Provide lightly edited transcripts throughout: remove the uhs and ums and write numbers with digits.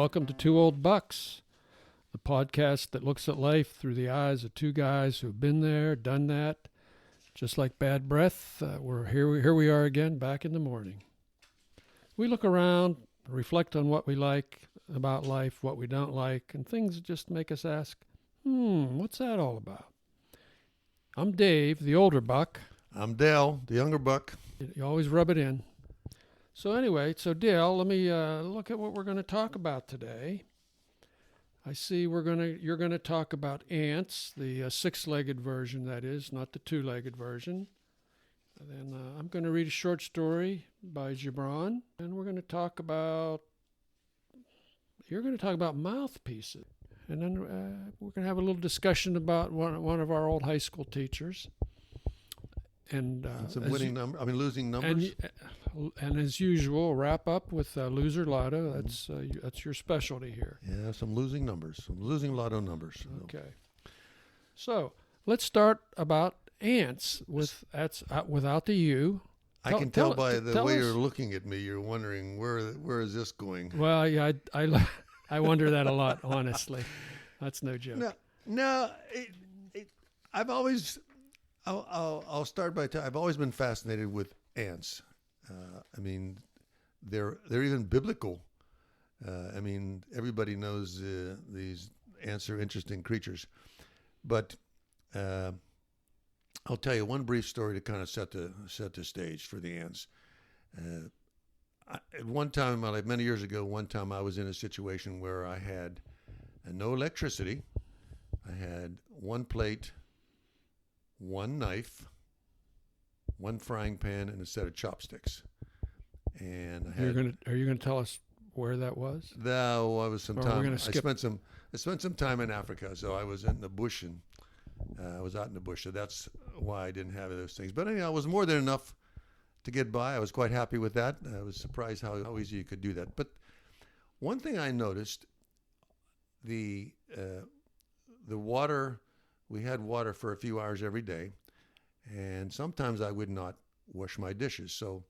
welcome to Two Old Bucks, the podcast that looks at life through the eyes of two guys who've been there, done that. Just like bad breath, here we are again, back in the morning. We look around, reflect on what we like about life, what we don't like, and things that just make us ask, what's that all about? I'm Dave, the older buck. I'm Dale, the younger buck. You always rub it in. So anyway, Dale, let me look at what we're going to talk about today. I see you're going to talk about ants, the six-legged version, that is, not the two-legged version. And then I'm going to read a short story by Gibran, and you're going to talk about mouthpieces. And then we're going to have a little discussion about one of our old high school teachers. And some losing numbers. And as usual, wrap up with loser lotto. That's your specialty here. Yeah, some losing numbers, some losing lotto numbers. Okay. So let's start about ants without the U. I can tell by the way you're looking at me, you're wondering where is this going? Well, yeah, I wonder that a lot, honestly. That's no joke. No, I'll start by I've always been fascinated with ants. They're even biblical. Everybody knows these ants are interesting creatures. But I'll tell you one brief story to kind of set the stage for the ants. At one time, many years ago, I was in a situation where I had no electricity. I had one plate, one knife, one frying pan, and a set of chopsticks. And are you gonna tell us where that was? No, I was some time. I spent some time in Africa, so I was in the bush, and I was out in the bush. So that's why I didn't have those things. But anyhow, it was more than enough to get by. I was quite happy with that. I was surprised how easy you could do that. But one thing I noticed, the water. We had water for a few hours every day, and sometimes I would not wash my dishes. So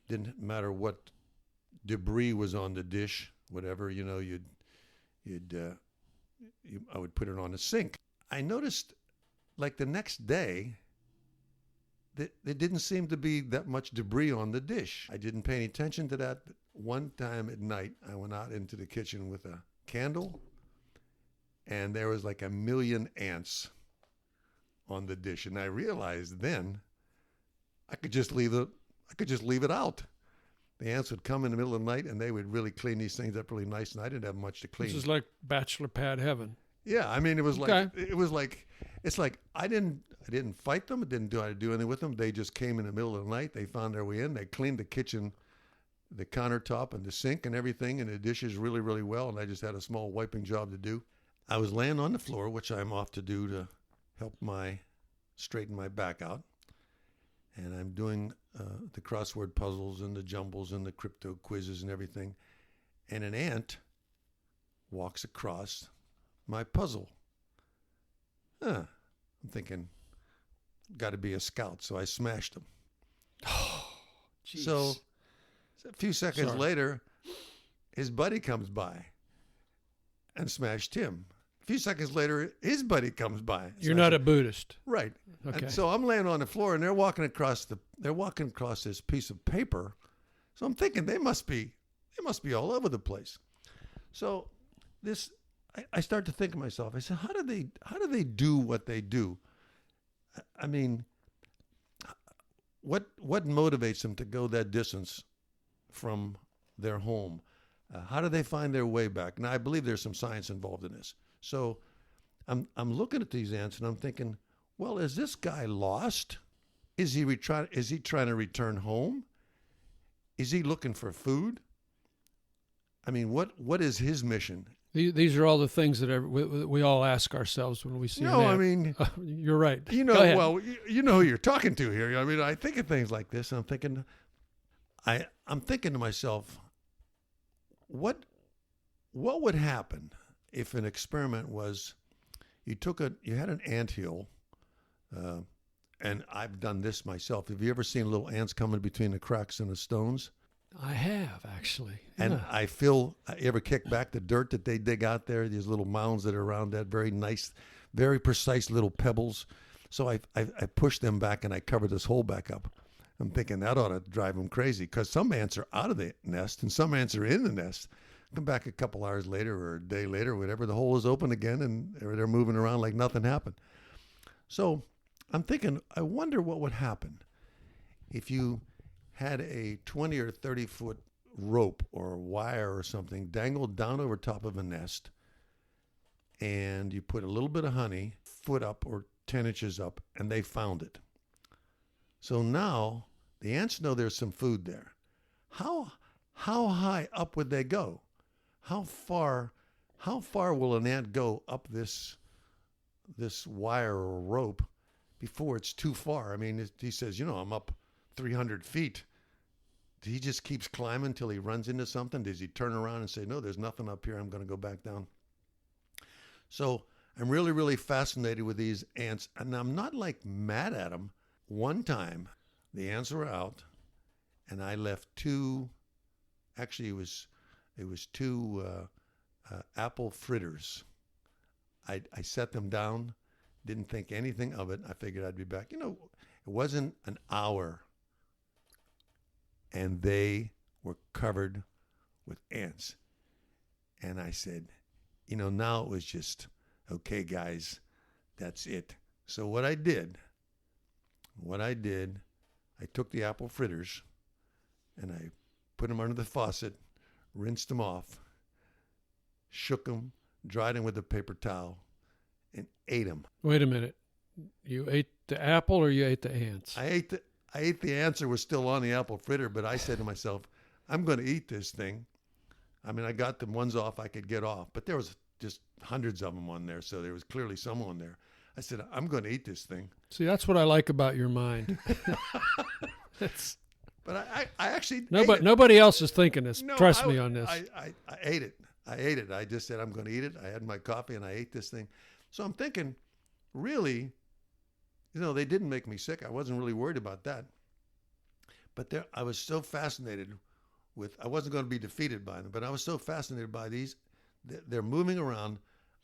didn't matter what debris was on the dish, whatever, I would put it on a sink. I noticed, like the next day, that there didn't seem to be that much debris on the dish. I didn't pay any attention to that. But one time at night, I went out into the kitchen with a candle, and there was like 1 million ants on the dish. And I realized then I could just leave it out. The ants would come in the middle of the night, and they would really clean these things up really nice, and I didn't have much to clean. This is like bachelor pad heaven. Yeah, it was like I didn't fight them. I didn't do anything with them. They just came in the middle of the night. They found their way in. They cleaned the kitchen, the countertop, and the sink and everything, and the dishes really, really well. And I just had a small wiping job to do. I was laying on the floor, which I'm off to do to help straighten my back out. And I'm doing the crossword puzzles and the jumbles and the crypto quizzes and everything. And an ant walks across my puzzle. I'm thinking, got to be a scout. So I smashed him. Oh, jeez. So a few seconds later, his buddy comes by and smashed him. A few seconds later, his buddy comes by. You're not a Buddhist. Right. Okay. And so I'm laying on the floor, and they're walking across this piece of paper. So I'm thinking they must be all over the place. So I start to think to myself, I said, how do they do what they do? What motivates them to go that distance from their home? How do they find their way back? Now, I believe there's some science involved in this. So I'm looking at these ants, and I'm thinking, well, is this guy lost? Is he trying to return home? Is he looking for food? What is his mission? These are all the things that we all ask ourselves when we see an ant. You're right. You know who you're talking to here. I think of things like this, and I'm thinking to myself, what would happen if an experiment was you had an anthill, and I've done this myself. Have you ever seen little ants coming between the cracks in the stones? I have, actually. And Yeah. I feel, you ever kick back the dirt that they dig out there, these little mounds that are around that, very nice, very precise little pebbles. So I push them back and I cover this hole back up. I'm thinking that ought to drive them crazy because some ants are out of the nest and some ants are in the nest. Come back a couple hours later or a day later, or whatever, the hole is open again and they're moving around like nothing happened. So I'm thinking, I wonder what would happen if you had a 20 or 30 foot rope or wire or something dangled down over top of a nest, and you put a little bit of honey, foot up or 10 inches up, and they found it. So now the ants know there's some food there. How high up would they go? How far will an ant go up this wire or rope before it's too far? I mean, he says, I'm up 300 feet. He just keeps climbing until he runs into something. Does he turn around and say, no, there's nothing up here, I'm going to go back down? So I'm really, really fascinated with these ants, and I'm not like mad at them. One time, the ants were out, and I left two, actually it was two apple fritters. I set them down, didn't think anything of it. I figured I'd be back. It wasn't an hour, and they were covered with ants. And I said, now it was just, okay, guys, that's it. So what I did, I took the apple fritters and I put them under the faucet, rinsed them off, shook them, dried them with a paper towel, and ate them. Wait a minute. You ate the apple or you ate the ants? I ate the ants that were still on the apple fritter, but I said to myself, I'm going to eat this thing. I mean, I got the ones off I could get off, but there was just hundreds of them on there, so there was clearly some on there. I said, I'm going to eat this thing. See, that's what I like about your mind. But I actually nobody else is thinking this. No, Trust me on this. I ate it. I just said, I'm going to eat it. I had my coffee and I ate this thing. So I'm thinking, really, they didn't make me sick. I wasn't really worried about that. But I was so fascinated I wasn't going to be defeated by them, but I was so fascinated by these. They're moving around,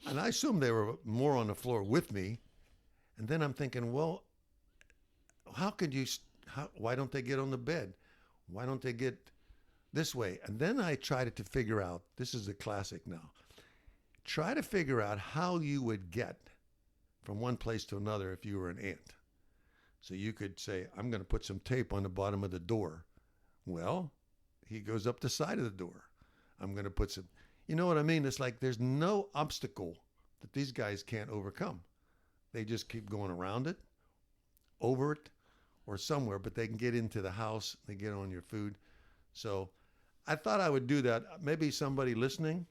and I assumed they were more on the floor with me. And then I'm thinking, well, why don't they get on the bed? Why don't they get this way? And then I tried to figure out, this is a classic now, try to figure out how you would get from one place to another if you were an ant. So you could say, I'm going to put some tape on the bottom of the door. Well, he goes up the side of the door. I'm going to put some, you know what I mean? It's like there's no obstacle that these guys can't overcome. They just keep going around it, over it, or somewhere, but they can get into the house, they get on your food. So I thought I would do that. Maybe somebody listening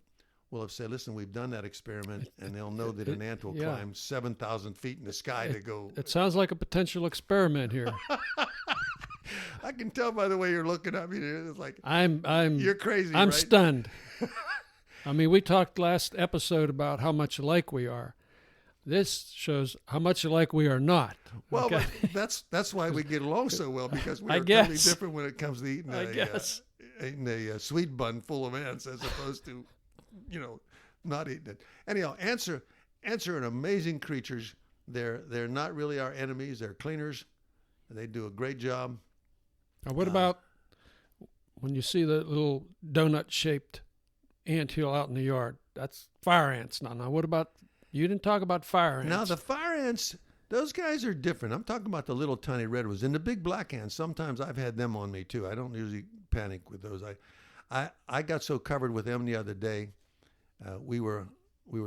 will have said, listen, we've done that experiment, and they'll know that an ant will climb 7,000 feet in the sky to go. It sounds like a potential experiment here. I can tell by the way you're looking at me. It's like, you're crazy, I'm right? stunned. I mean, we talked last episode about how much alike we are. This shows how much alike we are not. Well, okay? but that's why we get along so well, because we're totally different when it comes to eating a sweet bun full of ants as opposed to, not eating it. Anyhow, ants are an amazing creatures. They're not really our enemies. They're cleaners. They do a great job. Now, what about when you see the little donut-shaped anthill out in the yard? That's fire ants. Now, what about... You didn't talk about fire ants. Now, the fire ants, those guys are different. I'm talking about the little tiny red ones. And the big black ants, sometimes I've had them on me too. I don't usually panic with those. I got so covered with them the other day. We were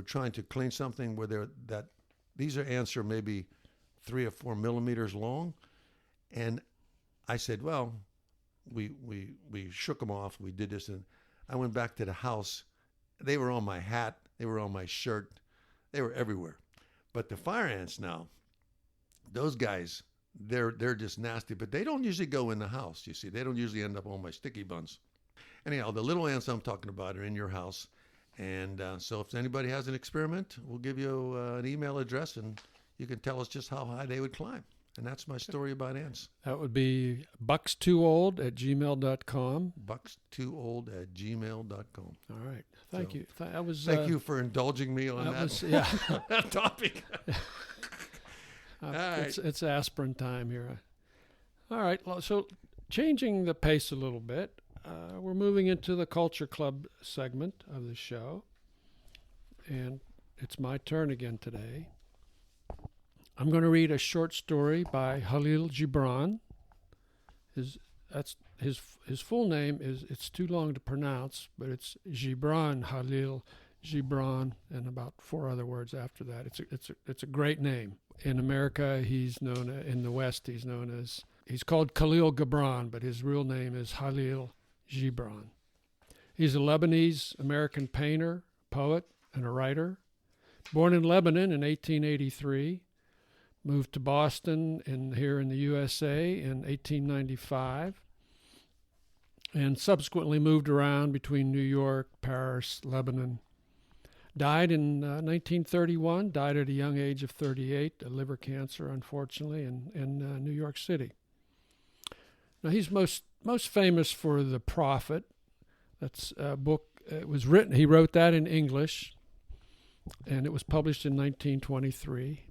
trying to clean something where these are ants are maybe 3 or 4 millimeters long. And I said, well, we shook them off. We did this. And I went back to the house. They were on my hat. They were on my shirt. They were everywhere. But the fire ants now, those guys, they're just nasty, but they don't usually go in the house, you see. They don't usually end up on my sticky buns. Anyhow, the little ants I'm talking about are in your house. And so if anybody has an experiment, we'll give you an email address, and you can tell us just how high they would climb. And that's my story about ants. That would be buckstwoold@gmail.com. buckstwoold@gmail.com. All right. Thank you. Thank you for indulging me on that topic. All right. It's aspirin time here. All right. So changing the pace a little bit, we're moving into the Culture Club segment of the show. And it's my turn again today. I'm going to read a short story by Khalil Gibran. His full name it's too long to pronounce, but it's Gibran, Khalil Gibran, and about 4 other words after that. It's a great name. In America, in the West, he's called Khalil Gibran, but his real name is Khalil Gibran. He's a Lebanese American painter, poet, and a writer. Born in Lebanon in 1883. Moved to Boston here in the USA in 1895, and subsequently moved around between New York, Paris, Lebanon. Died in 1931, died at a young age of 38, a liver cancer, unfortunately, in New York City. Now, he's most famous for The Prophet. That's a book. It was written, he wrote that in English, and it was published in 1923.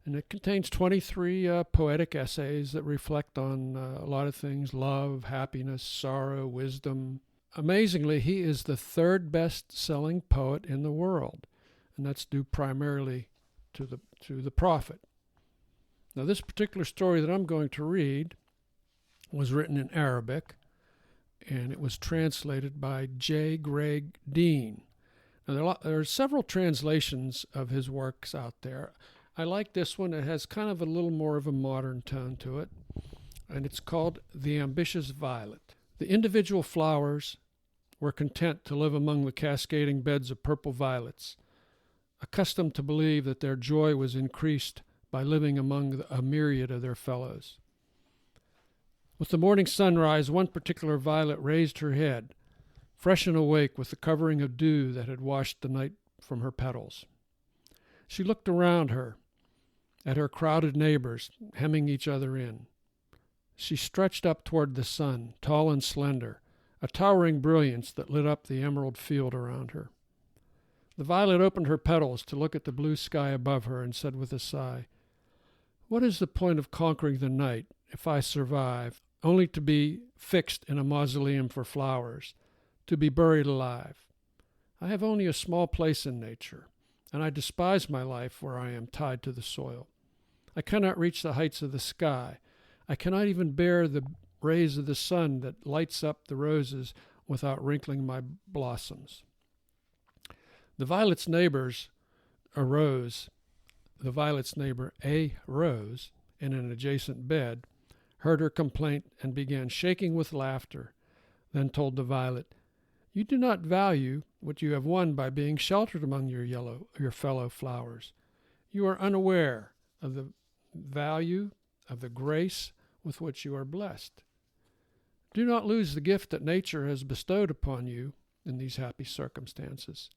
And it contains 23 poetic essays that reflect on a lot of things: love, happiness, sorrow, wisdom. Amazingly, he is the 3rd best-selling poet in the world, and that's due primarily to the Prophet. Now, this particular story that I'm going to read was written in Arabic, and it was translated by J. Greg Dean. Now, there are several translations of his works out there. I like this one. It has kind of a little more of a modern tone to it, and it's called The Ambitious Violet. The individual flowers were content to live among the cascading beds of purple violets, accustomed to believe that their joy was increased by living among a myriad of their fellows. With the morning sunrise, one particular violet raised her head, fresh and awake with the covering of dew that had washed the night from her petals. She looked around her, at her crowded neighbors, hemming each other in. She stretched up toward the sun, tall and slender, a towering brilliance that lit up the emerald field around her. The violet opened her petals to look at the blue sky above her and said with a sigh, "What is the point of conquering the night if I survive, only to be fixed in a mausoleum for flowers, to be buried alive? I have only a small place in nature, and I despise my life where I am tied to the soil. I cannot reach the heights of the sky. I cannot even bear the rays of the sun that lights up the roses without wrinkling my blossoms." The violet's neighbors arose. The violet's neighbor, a rose, in an adjacent bed, heard her complaint and began shaking with laughter, then told the violet, "You do not value what you have won by being sheltered among your fellow flowers. You are unaware of the value of the grace with which you are blessed. Do not lose the gift that nature has bestowed upon you in these happy circumstances.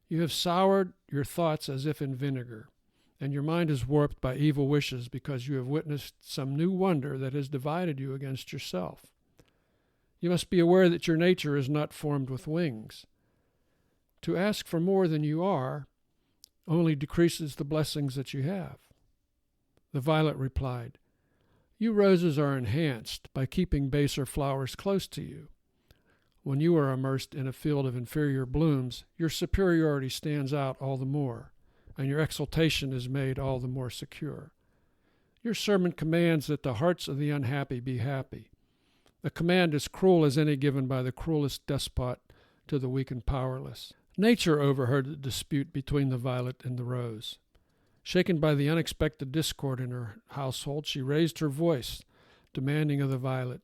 You have soured your thoughts as if in vinegar, and your mind is warped by evil wishes because you have witnessed some new wonder that has divided you against yourself. You must be aware that your nature is not formed with wings. To ask for more than you are only decreases the blessings that you have." The violet replied, "You roses are enhanced by keeping baser flowers close to you. When you are immersed in a field of inferior blooms, your superiority stands out all the more, and your exaltation is made all the more secure. Your sermon commands that the hearts of the unhappy be happy. A command as cruel as any given by the cruelest despot to the weak and powerless." Nature overheard the dispute between the violet and the rose. Shaken by the unexpected discord in her household, she raised her voice, demanding of the violet,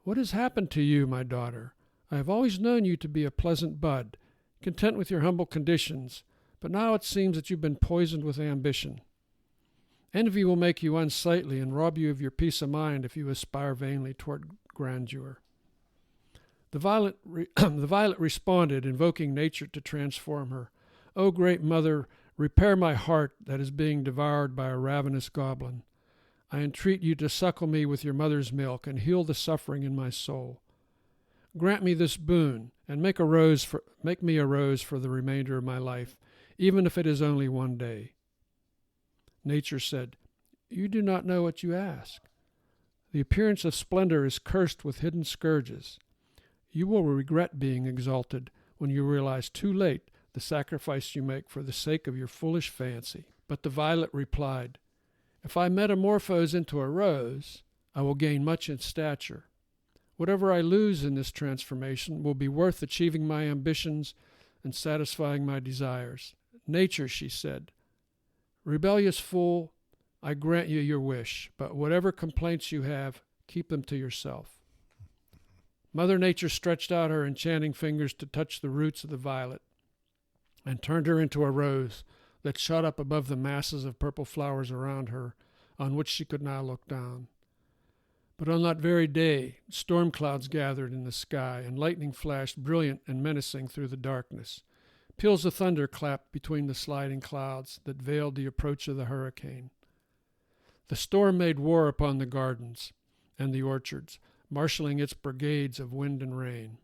"What has happened to you, my daughter? I have always known you to be a pleasant bud, content with your humble conditions, but now it seems that you've been poisoned with ambition. Envy will make you unsightly and rob you of your peace of mind if you aspire vainly toward grandeur." The violet responded, invoking nature to transform her. "O great mother, repair my heart that is being devoured by a ravenous goblin. I entreat you to suckle me with your mother's milk and heal the suffering in my soul. Grant me this boon and make me a rose for the remainder of my life, even if it is only one day." Nature said, "You do not know what you ask. The appearance of splendor is cursed with hidden scourges. You will regret being exalted when you realize too late the sacrifice you make for the sake of your foolish fancy." But the violet replied, "If I metamorphose into a rose, I will gain much in stature. Whatever I lose in this transformation will be worth achieving my ambitions and satisfying my desires." "Nature," she said, "rebellious fool, I grant you your wish, but whatever complaints you have, keep them to yourself." Mother Nature stretched out her enchanting fingers to touch the roots of the violet and turned her into a rose that shot up above the masses of purple flowers around her, on which she could now look down. But on that very day, storm clouds gathered in the sky, and lightning flashed brilliant and menacing through the darkness. Peals of thunder clapped between the sliding clouds that veiled the approach of the hurricane. The storm made war upon the gardens and the orchards, marshaling its brigades of wind and rain.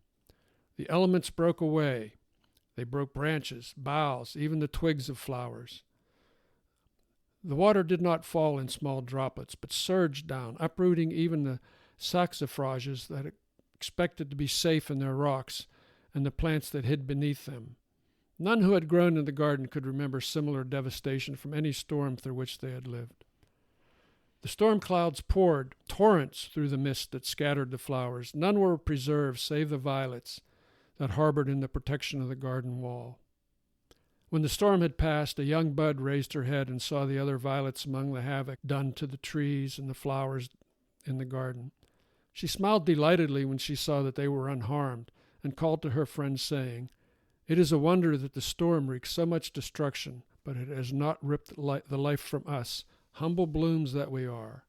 The elements broke away. They broke branches, boughs, even the twigs of flowers. The water did not fall in small droplets, but surged down, uprooting even the saxifrages that expected to be safe in their rocks and the plants that hid beneath them. None who had grown in the garden could remember similar devastation from any storm through which they had lived. The storm clouds poured torrents through the mist that scattered the flowers. None were preserved save the violets that harbored in the protection of the garden wall. When the storm had passed, a young bud raised her head and saw the other violets among the havoc done to the trees and the flowers in the garden. She smiled delightedly when she saw that they were unharmed, and called to her friends, saying, "It is a wonder that the storm wreaks so much destruction, but it has not ripped the life from us, humble blooms that we are."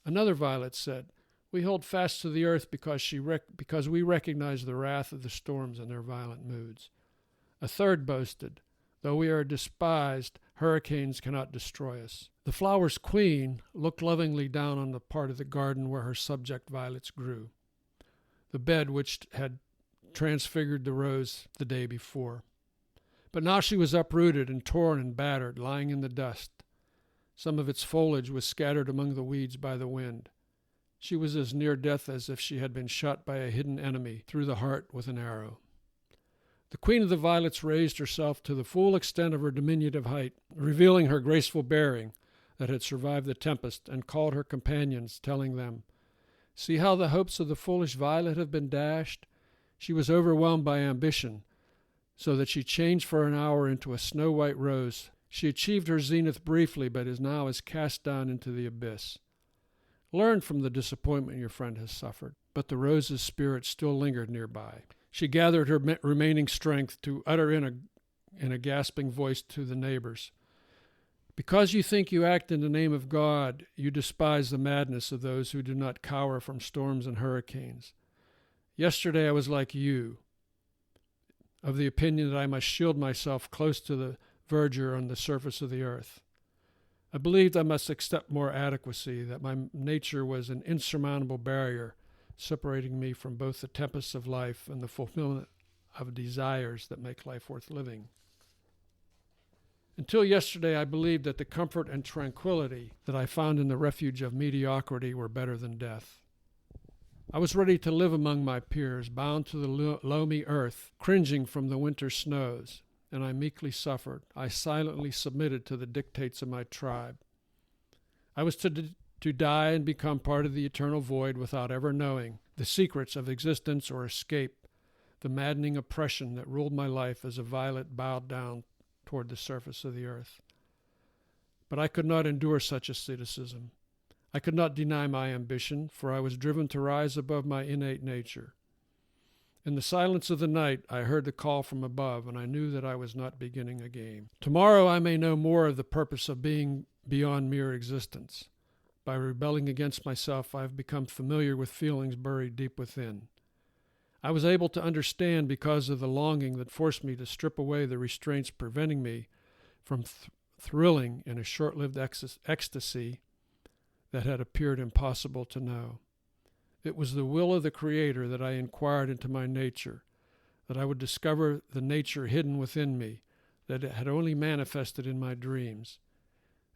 Another violet said, "We hold fast to the earth because we recognize the wrath of the storms and their violent moods." A third boasted, "Though we are despised, hurricanes cannot destroy us." The flower's queen looked lovingly down on the part of the garden where her subject violets grew, the bed which had transfigured the rose the day before. But now she was uprooted and torn and battered, lying in the dust. Some of its foliage was scattered among the weeds by the wind. She was as near death as if she had been shot by a hidden enemy through the heart with an arrow. The queen of the violets raised herself to the full extent of her diminutive height, revealing her graceful bearing that had survived the tempest, and called her companions, telling them, "See how the hopes of the foolish violet have been dashed. She was overwhelmed by ambition, so that she changed for an hour into a snow-white rose. She achieved her zenith briefly, but is now cast down into the abyss. Learn from the disappointment your friend has suffered." But the rose's spirit still lingered nearby. She gathered her remaining strength to utter in a gasping voice to the neighbors, "Because you think you act in the name of God, you despise the madness of those who do not cower from storms and hurricanes. Yesterday I was like you, of the opinion that I must shield myself close to the verdure on the surface of the earth. I believed I must accept more adequacy, that my nature was an insurmountable barrier separating me from both the tempests of life and the fulfillment of desires that make life worth living. Until yesterday, I believed that the comfort and tranquility that I found in the refuge of mediocrity were better than death. I was ready to live among my peers, bound to the loamy earth, cringing from the winter snows, and I meekly suffered. I silently submitted to the dictates of my tribe. I was to die and become part of the eternal void without ever knowing the secrets of existence or escape the maddening oppression that ruled my life as a violet bowed down toward the surface of the earth. But I could not endure such asceticism. I could not deny my ambition, for I was driven to rise above my innate nature. In the silence of the night, I heard the call from above, and I knew that I was not beginning a game. Tomorrow I may know more of the purpose of being beyond mere existence. By rebelling against myself, I have become familiar with feelings buried deep within. I was able to understand because of the longing that forced me to strip away the restraints preventing me from thrilling in a short-lived ecstasy that had appeared impossible to know. It was the will of the Creator that I inquired into my nature, that I would discover the nature hidden within me, that it had only manifested in my dreams.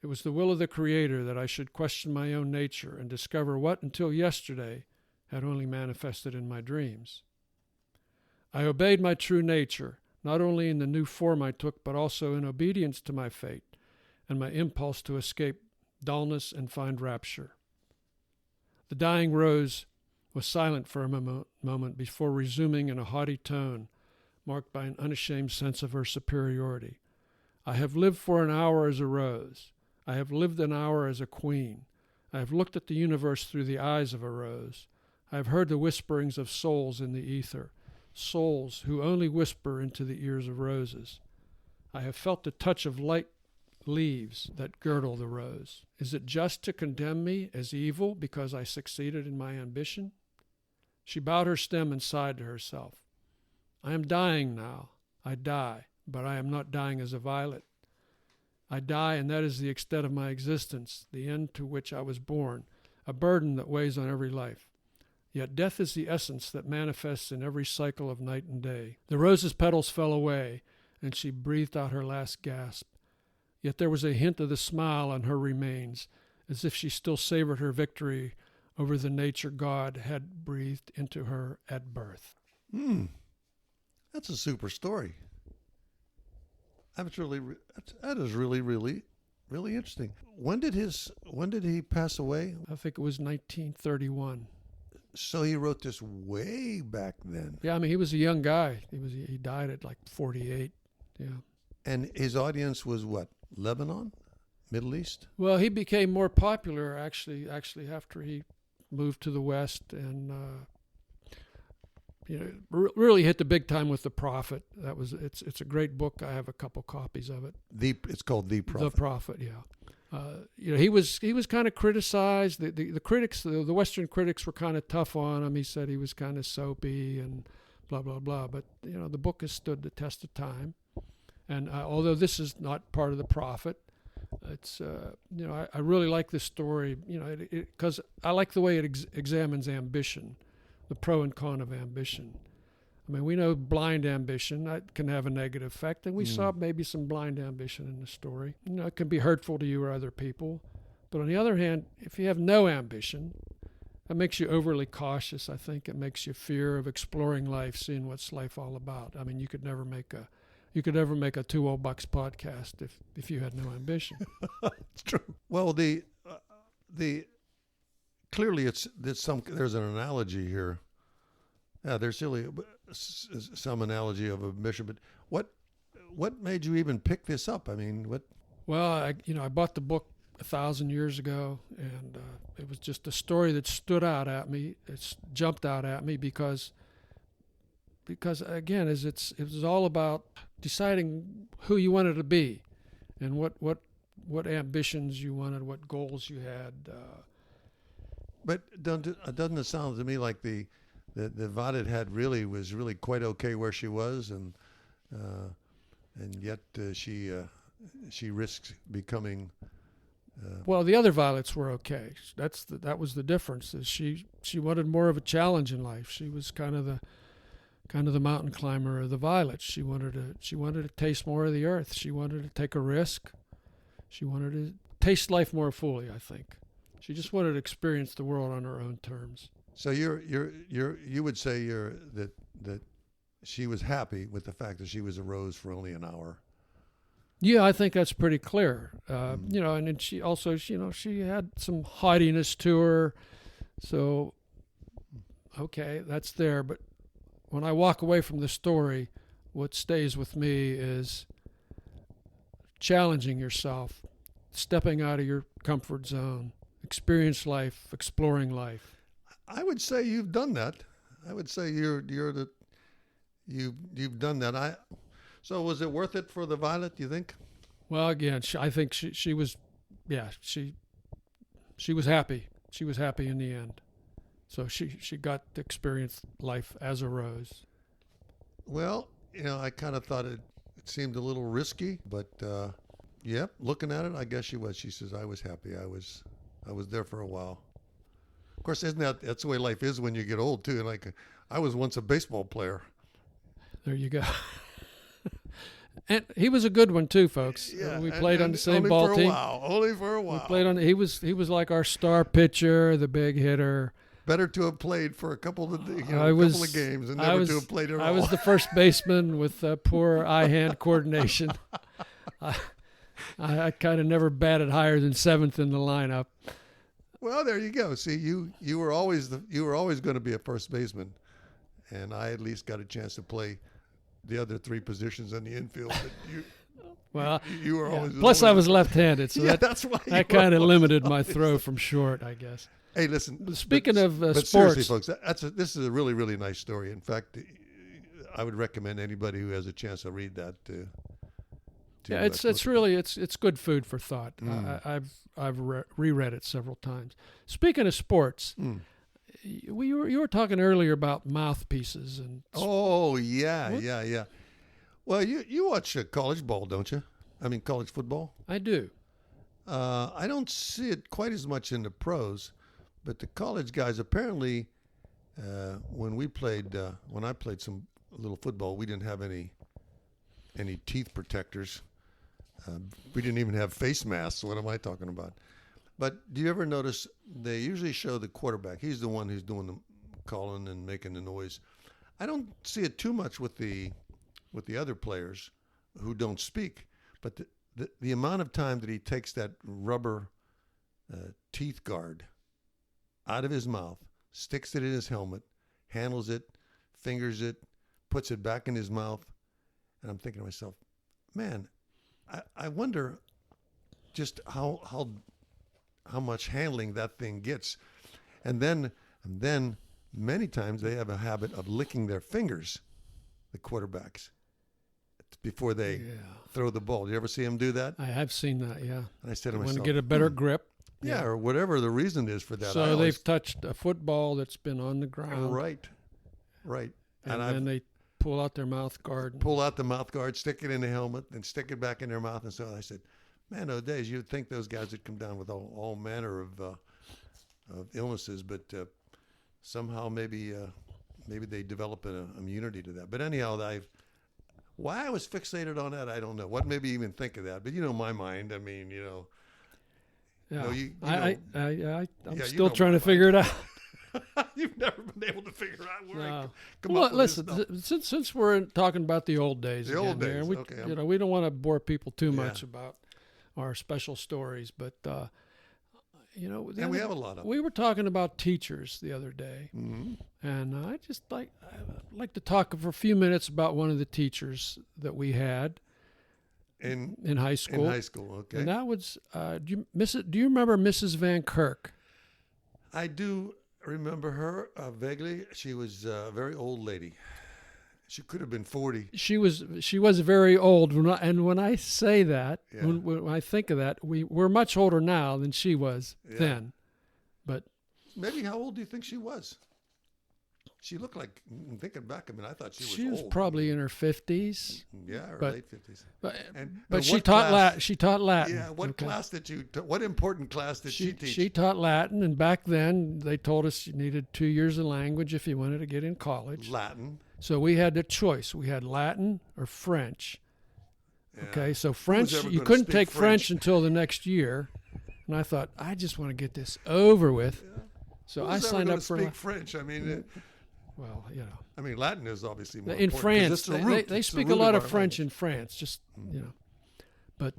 It was the will of the Creator that I should question my own nature and discover what, until yesterday, had only manifested in my dreams. I obeyed my true nature, not only in the new form I took, but also in obedience to my fate and my impulse to escape dullness and find rapture. The dying rose was silent for a moment before resuming in a haughty tone, marked by an unashamed sense of her superiority. I have lived for an hour as a rose. I have lived an hour as a queen. I have looked at the universe through the eyes of a rose. I have heard the whisperings of souls in the ether, souls who only whisper into the ears of roses. I have felt the touch of light leaves that girdle the rose. Is it just to condemn me as evil because I succeeded in my ambition? She bowed her stem and sighed to herself. I am dying now. I die, but I am not dying as a violet. I die, and that is the extent of my existence, the end to which I was born, a burden that weighs on every life. Yet death is the essence that manifests in every cycle of night and day. The rose's petals fell away, and she breathed out her last gasp. Yet there was a hint of the smile on her remains, as if she still savored her victory over the nature God had breathed into her at birth. That's a super story. That is really interesting. When did he pass away? I think it was 1931. So he wrote this way back then. Yeah, I mean, he was a young guy. He died at like 48. Yeah. And his audience was what? Lebanon? Middle East? Well, he became more popular actually after he moved to the West and really hit the big time with The Prophet. It's a great book. I have a couple copies of it. It's called The Prophet. The Prophet, yeah. He was kind of criticized. The critics, the Western critics, were kind of tough on him. He said he was kind of soapy and blah blah blah. But the book has stood the test of time. And although this is not part of The Prophet, it's I really like this story. Because I like the way it examines ambition, the pro and con of ambition. I mean, we know blind ambition that can have a negative effect, and we saw maybe some blind ambition in the story. It can be hurtful to you or other people. But on the other hand, if you have no ambition, that makes you overly cautious. I think it makes you fear of exploring life, seeing what's life all about. I mean, you could never make a 2 Old Bucks podcast if you had no ambition. It's true. Well, clearly there's an analogy here. Yeah, there's really some analogy of ambition. But what made you even pick this up? I mean, what? Well, I bought the book 1,000 years ago, and it was just a story that stood out at me. It's jumped out at me because again, it was all about deciding who you wanted to be, and what ambitions you wanted, what goals you had. But doesn't it sound to me like the Vadet was really quite okay where she was, and yet she risks becoming. Well, the other violets were okay. That was the difference. Is she wanted more of a challenge in life. She was kind of the mountain climber of the violets. She wanted to taste more of the earth. She wanted to take a risk. She wanted to taste life more fully, I think. She just wanted to experience the world on her own terms. So you would say that she was happy with the fact that she was a rose for only an hour. Yeah, I think that's pretty clear. And then she also, she had some haughtiness to her. So, okay, that's there. But when I walk away from the story, what stays with me is challenging yourself, stepping out of your comfort zone, experience life, exploring life. I would say you've done that. I would say you've done that. So was it worth it for the Violet, do you think? Well, again, I think she was, she was happy. She was happy in the end. So she got to experience life as a rose. Well, I kind of thought it seemed a little risky, but looking at it, I guess she was. She says, I was happy. I was I was there for a while. Of course, that's the way life is when you get old too. Like I was once a baseball player. There you go. And he was a good one too, folks. Yeah, we played on the same only ball for team. Only for a while. We played on. He was like our star pitcher, the big hitter. Better to have played for a couple of games and never to have played at all. I was the first baseman with poor eye-hand coordination. I kind of never batted higher than 7th in the lineup. Well, there you go. See, you were always going to be a first baseman, and I at least got a chance to play the other 3 positions in the infield. But you were always. Plus, I was left-handed, so that's why that kind of limited my throw from short, I guess. Hey, listen. Speaking of sports, seriously, folks, this is a really, really nice story. In fact, I would recommend anybody who has a chance to read that. It's good food for thought. I've reread it several times. Speaking of sports, you were talking earlier about mouthpieces and. Oh yeah. Well, you watch college ball, don't you? I mean, college football. I do. I don't see it quite as much in the pros. But the college guys, apparently, when I played some little football, we didn't have any teeth protectors. We didn't even have face masks. What am I talking about? But do you ever notice they usually show the quarterback? He's the one who's doing the calling and making the noise. I don't see it too much with the other players who don't speak. But the amount of time that he takes that rubber teeth guard out of his mouth, sticks it in his helmet, handles it, fingers it, puts it back in his mouth. And I'm thinking to myself, man, I wonder just how much handling that thing gets. And then many times they have a habit of licking their fingers, the quarterbacks, before they throw the ball. You ever see them do that? I have seen that, yeah. And I said to myself, want to get a better grip. Yeah, or whatever the reason is for that. So they've touched a football that's been on the ground. Right. And then they pull out their mouth guard. Pull out the mouth guard, stick it in the helmet, and stick it back in their mouth. And so I said, man, those days you'd think those guys would come down with all manner of illnesses, but somehow maybe they develop an immunity to that. But anyhow, why I was fixated on that, I don't know. What made me even think of that? But my mind, I mean, Yeah, I'm still trying to figure it out. You've never been able to figure out where I come well, up with listen, this stuff. since we're talking about the old days, we don't want to bore people too much about our special stories, but and we have a lot of them. We were talking about teachers the other day, and I just like to talk for a few minutes about one of the teachers that we had. In high school. In high school, okay. And that was, do you remember Mrs. Van Kirk? I do remember her vaguely. She was a very old lady. She could have been 40. She was very old. When I say that, when I think of that, we're much older now than she was then. But maybe how old do you think she was? She looked like, thinking back, I mean, I thought she was old. She was probably in her 50s. Yeah, or late 50s. But she taught Latin. She taught Latin. Yeah, what important class did she teach? She taught Latin, and back then they told us you needed 2 years of language if you wanted to get in college. Latin. So we had a choice. We had Latin or French. Yeah. Okay, so French, you couldn't take French until the next year. And I thought, I just want to get this over with. Yeah. So I signed up for French. I mean... Well, I mean, Latin is obviously more in important. France. They speak a lot of French in France. Just but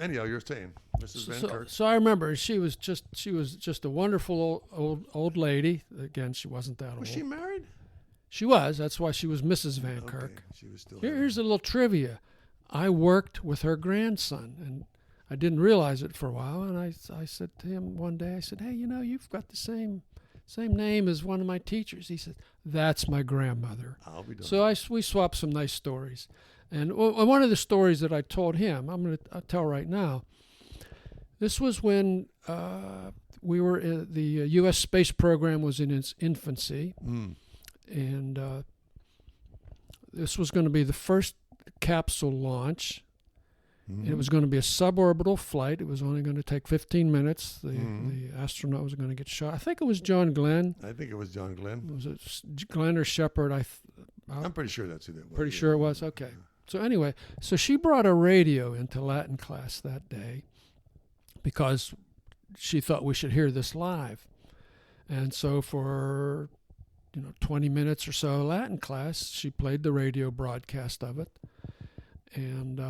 anyhow, you're saying Mrs. Van Kirk. So I remember she was just a wonderful old lady. Again, she wasn't that old. Was she married? She was. That's why she was Mrs. Van Kirk. She was still. Here's a little trivia. I worked with her grandson, and I didn't realize it for a while. And I said to him one day, I said, "Hey, you've got the same name as one of my teachers." He said, "That's my grandmother." I'll be done. So we swapped some nice stories. And one of the stories that I told him, I'll tell right now. This was when we were the U.S. space program was in its infancy. And this was going to be the first capsule launch. And it was going to be a suborbital flight. It was only going to take 15 minutes. The astronaut was going to get shot. I think it was John Glenn. I think it was John Glenn. Was it Glenn or Shepard? I'm pretty sure that's who that was. Pretty sure it was? Okay. So anyway, so she brought a radio into Latin class that day because she thought we should hear this live. And so for 20 minutes or so Latin class, she played the radio broadcast of it. And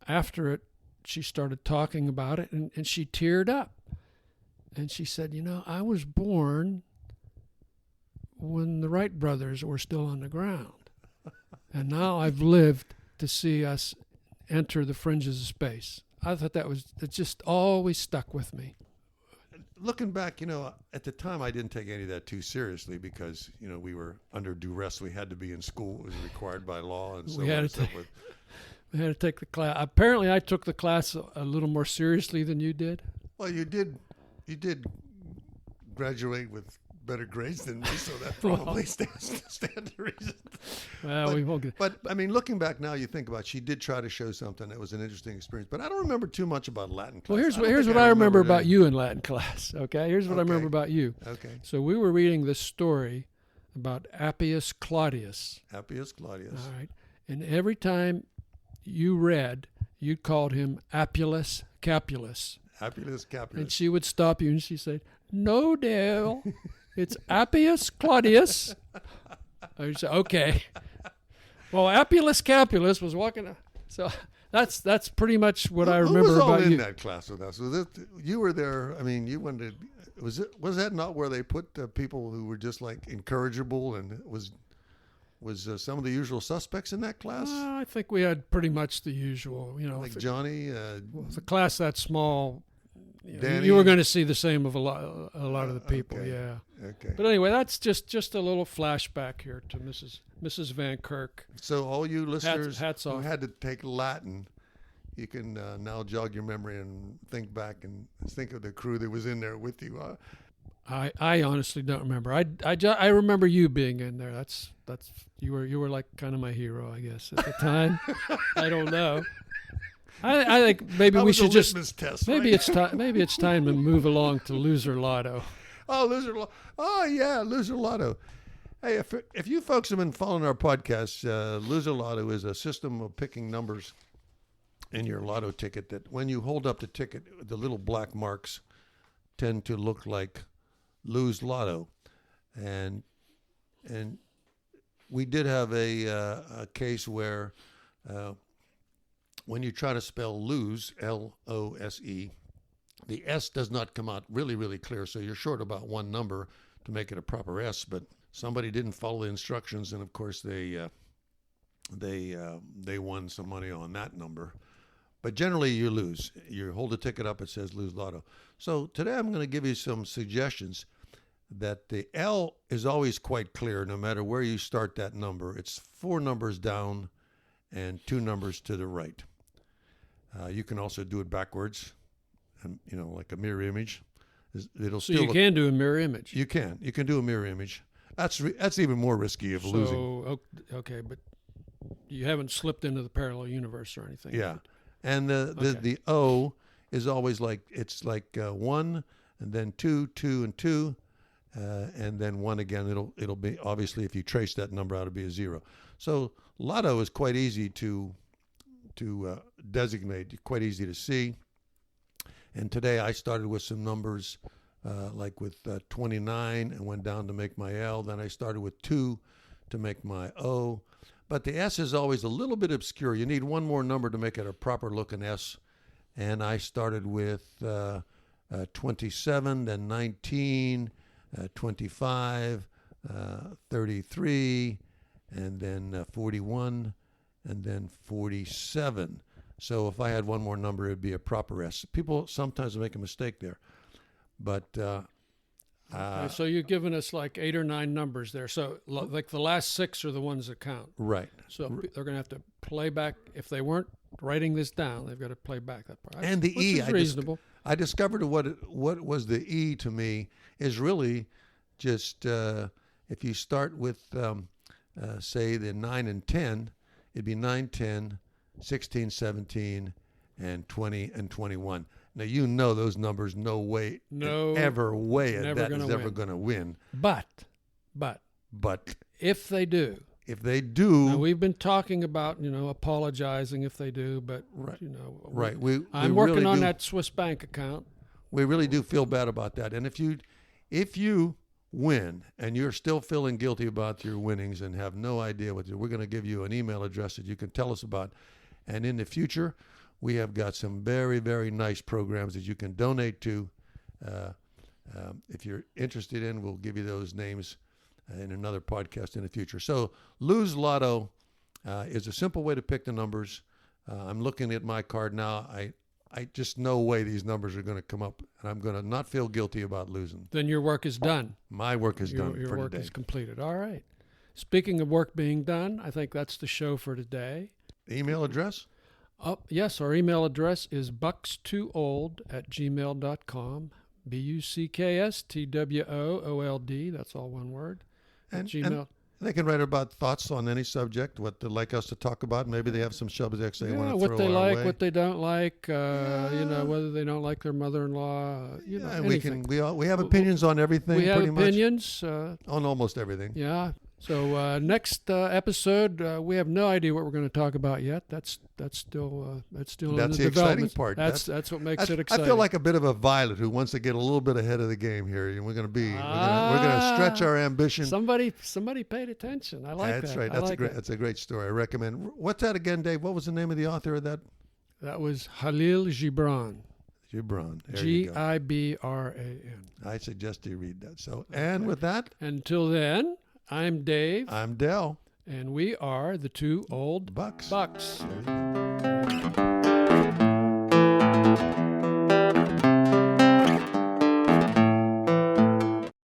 after it, she started talking about it, and she teared up. And she said, I was born when the Wright brothers were still on the ground. And now I've lived to see us enter the fringes of space. I thought it just always stuck with me. Looking back, at the time I didn't take any of that too seriously because, we were under duress. We had to be in school. It was required by law and so on and so forth. We had to take the class. Apparently, I took the class a little more seriously than you did. Well, you did graduate with better grades than me, so that probably stands to reason. Well, we won't get. But I mean, looking back now, you think about she did try to show something that was an interesting experience. But I don't remember too much about Latin class. Well, here's what I remember about you in Latin class. Okay, here's what I remember about you. Okay. So we were reading this story about Appius Claudius. Appius Claudius. All right, and every time you read, you called him Appius Capulus. Appius Capulus. And she would stop you and she'd say, "No, Dale, it's Appius Claudius." I say, "Okay." Well, Appius Capulus was walking. So that's pretty much what I remember about you. Who was all in that class with us? You were there. I mean, you went to. Was that not where they put people who were just like incorrigible and was some of the usual suspects in that class? I think we had pretty much the usual, like Johnny. The class that small, Danny. You were going to see the same of a lot of the people. Okay. Yeah. Okay. But anyway, that's just a little flashback here to Mrs. Van Kirk. So all you listeners hats who off. had to take Latin, you can now jog your memory and think back and think of the crew that was in there with you. I honestly don't remember. I remember you being in there. That's you were like kind of my hero, I guess, at the time. I don't know. I think maybe we should just test, maybe right? maybe it's time to move along to Loser Lotto. Oh, Loser Lotto. Hey, if you folks have been following our podcast, Loser Lotto is a system of picking numbers in your lotto ticket that when you hold up the ticket, the little black marks tend to look like Lose Lotto, and we did have a case where when you try to spell lose, L-O-S-E, the S does not come out really, really clear, so you're short about one number to make it a proper S, but somebody didn't follow the instructions, and of course they won some money on that number. But generally you lose. You hold the ticket up, it says Lose Lotto. So today I'm going to give you some suggestions that the L is always quite clear no matter where you start that number. It's 4 numbers down and 2 numbers to the right. You can also do it backwards, and like a mirror image. So you can do a mirror image. You can do a mirror image. That's even more risky of losing. Okay, but you haven't slipped into the parallel universe or anything. Yeah, and the O is always like 1 and then 2, 2 and 2, and then 1 again. It'll be obviously if you trace that number out, it'll be a 0. So Lotto is quite easy to designate, quite easy to see. And today I started with some numbers like with 29 and went down to make my L. Then I started with 2 to make my O. But the S is always a little bit obscure. You need one more number to make it a proper looking S. And I started with 27, then 19, 25, 33, and then 41, and then 47. So if I had one more number, it'd be a proper S. People sometimes make a mistake there. But okay, so you've given us like 8 or 9 numbers there. So like the last 6 are the ones that count. Right. So they're going to have to play back. If they weren't writing this down, they've got to play back that part. And the which E, is reasonable. I discovered what was the E to me is really just if you start with, say, the 9 and 10, it'd be 9, 10, 16, 17, and 20 and 21. Now, you know those numbers, no way, no, ever way that is ever win. going to win. But, if they do, now, we've been talking about, apologizing if they do, but right. Right. we I'm working really on that Swiss bank account. We really do feel bad about that. And if you win and you're still feeling guilty about your winnings and have no idea what we're going to give you an email address that you can tell us about. And in the future, we have got some very, very nice programs that you can donate to. If you're interested in, we'll give you those names in another podcast in the future. So Lose Lotto is a simple way to pick the numbers. I'm looking at my card now. I just no way these numbers are going to come up, and I'm going to not feel guilty about losing. Then your work is done. My work is done for today. Your work is completed. All right. Speaking of work being done, I think that's the show for today. Email address? Yes, our email address is buckstwoold@gmail.com. BUCKSTWOOLD. That's all one word. And Gmail. And they can write about thoughts on any subject, what they'd like us to talk about. Maybe they have some subjects they want to throw what they our like, way. what they don't like. Whether they don't like their mother-in-law. Anything. We have opinions on everything. We have pretty opinions much, on almost everything. Yeah. So next episode, we have no idea what we're going to talk about yet. That's still in the exciting part. That's what makes it exciting. I feel like a bit of a Violet who wants to get a little bit ahead of the game here. And we're going to stretch our ambition. Somebody paid attention. I like that. That's right. That's a great story. I recommend. What's that again, Dave? What was the name of the author of that? That was Khalil Gibran. Gibran. Gibran. I suggest you read that. So, and with that, until then, I'm Dave. I'm Del. And we are the two old Bucks. Bucks.